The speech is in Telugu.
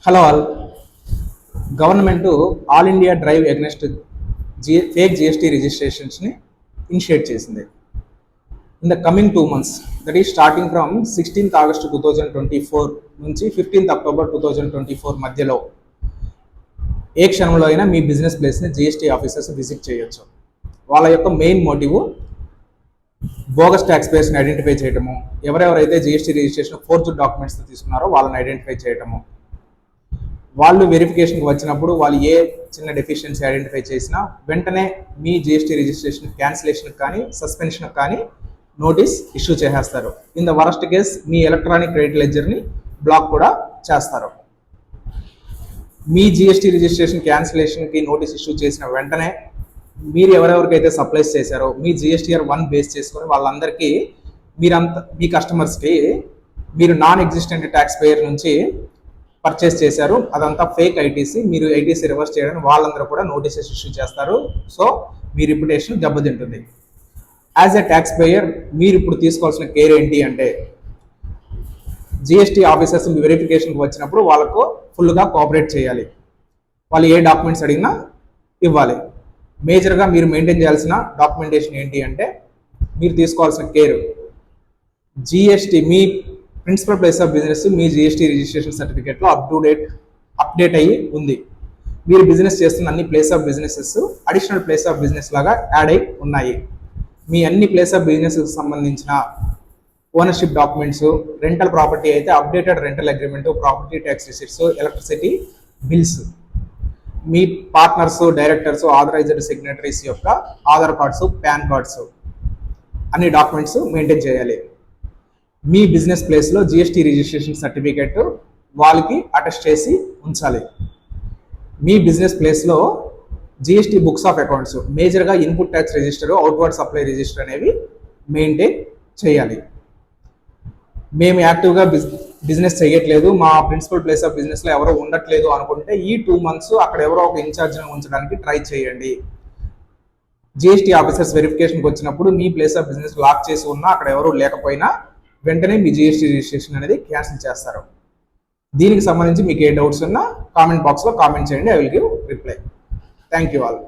Hello all. Government all India drive against fake GST రిజిస్ట్రేషన్స్ని ఇనిషియేట్ చేసింది. In the coming 2 months, that is starting from 16th August 2024 నుంచి 15th October 2024 మధ్యలో ఏ క్షణంలో అయినా మీ బిజినెస్ ప్లేస్ని జిఎస్టీ ఆఫీసర్స్ విజిట్ చేయొచ్చు. వాళ్ళ యొక్క మెయిన్ మోటివ్ బోగస్ ట్యాక్స్ పేయర్స్ని ఐడెంటిఫై చేయడము, ఎవరెవరైతే జిఎస్టీ రిజిస్ట్రేషన్ ఫోర్త్ డాక్యుమెంట్స్ తీసుకున్నారో వాళ్ళని ఐడెంటిఫై చేయడము, వాళ్ళు వెరిఫికేషన్కి వచ్చినప్పుడు వాళ్ళు ఏ చిన్న డెఫిషియన్సీ ఐడెంటిఫై చేసినా వెంటనే మీ జిఎస్టీ రిజిస్ట్రేషన్ క్యాన్సిలేషన్ కానీ సస్పెన్షన్ కానీ నోటీస్ ఇష్యూ చేసేస్తారు. ఇన్ ద వరస్ట్ కేస్ మీ ఎలక్ట్రానిక్ క్రెడిట్ లెడ్జర్ని బ్లాక్ కూడా చేస్తారు. మీ జిఎస్టీ రిజిస్ట్రేషన్ క్యాన్సిలేషన్కి నోటీస్ ఇష్యూ చేసిన వెంటనే మీరు ఎవరెవరికైతే సప్లైస్ చేశారో మీ జిఎస్టీఆర్ 1 బేస్ చేసుకొని వాళ్ళందరికీ మీ కస్టమర్స్కి మీరు నాన్ ఎగ్జిస్టెంట్ ట్యాక్స్ పేయర్ నుంచి పర్చేస్ చేశారు, అదంతా ఫేక్ ఐటీసీ, మీరు ఐటీసీ రివర్స్ చేయడానికి వాళ్ళందరూ కూడా నోటీసెస్ ఇష్యూ చేస్తారు. సో మీ రిప్యుటేషన్ దెబ్బతింటుంది. యాజ్ ఎ ట్యాక్స్ పేయర్ మీరు ఇప్పుడు తీసుకోవాల్సిన కేర్ ఏంటి అంటే, జిఎస్టీ ఆఫీసర్స్ మీ వెరిఫికేషన్కి వచ్చినప్పుడు వాళ్ళకు ఫుల్గా కోఆపరేట్ చేయాలి. వాళ్ళు ఏ డాక్యుమెంట్స్ అడిగినా ఇవ్వాలి. మేజర్గా మీరు మెయింటైన్ చేయాల్సిన డాక్యుమెంటేషన్ ఏంటి అంటే, మీరు తీసుకోవాల్సిన కేర్ జిఎస్టీ మీ ప్రిన్సిపల్ ప్లేస్ ఆఫ్ బిజినెస్ మీ జిఎస్టీ రిజిస్ట్రేషన్ సర్టిఫికేట్లో అప్డేట్ అయ్యి ఉంది. మీరు బిజినెస్ చేస్తున్న అన్ని place of businesses additional place of business లాగా యాడ్ అయి ఉన్నాయి. మీ అన్ని ప్లేస్ ఆఫ్ బిజినెస్కి సంబంధించిన ఓనర్షిప్ డాక్యుమెంట్స్, రెంటల్ ప్రాపర్టీ అయితే updated rental agreement, property tax receipts, electricity bills, మీ పార్ట్నర్స్, డైరెక్టర్స్, ఆథరైజ్డ్ సిగ్నేటరీస్ యొక్క ఆధార్ కార్డ్స్, పాన్ కార్డ్స్, అన్ని డాక్యుమెంట్స్ మెయింటైన్ చేయాలి. మీ బిజినెస్ ప్లేస్లో జిఎస్టీ రిజిస్ట్రేషన్ సర్టిఫికేట్ వాళ్ళకి అటెస్ట్ చేసి ఉంచాలి. మీ బిజినెస్ ప్లేస్లో జిఎస్టీ బుక్స్ ఆఫ్ అకౌంట్స్, మేజర్గా input tax register, outward supply register అనేవి మెయింటైన్ చేయాలి. మేము యాక్టివ్గా బిజినెస్ చేయట్లేదు, మా ప్రిన్సిపల్ ప్లేస్ ఆఫ్ బిజినెస్లో ఎవరో ఉండట్లేదు అనుకుంటే ఈ 2 months అక్కడ ఎవరో ఒక ఇన్ఛార్జ్ని ఉంచడానికి ట్రై చేయండి. జిఎస్టీ ఆఫీసర్స్ వెరిఫికేషన్కి వచ్చినప్పుడు మీ ప్లేస్ ఆఫ్ బిజినెస్ లాక్ చేసి ఉన్నా అక్కడ ఎవరు లేకపోయినా వెంటనే మీ జిఎస్టీ రిజిస్ట్రేషన్ అనేది క్యాన్సిల్ చేస్తారు. దీనికి సంబంధించి మీకు ఏ డౌట్స్ ఉన్నా కామెంట్ బాక్స్లో కామెంట్ చేయండి. I will give reply. Thank you all.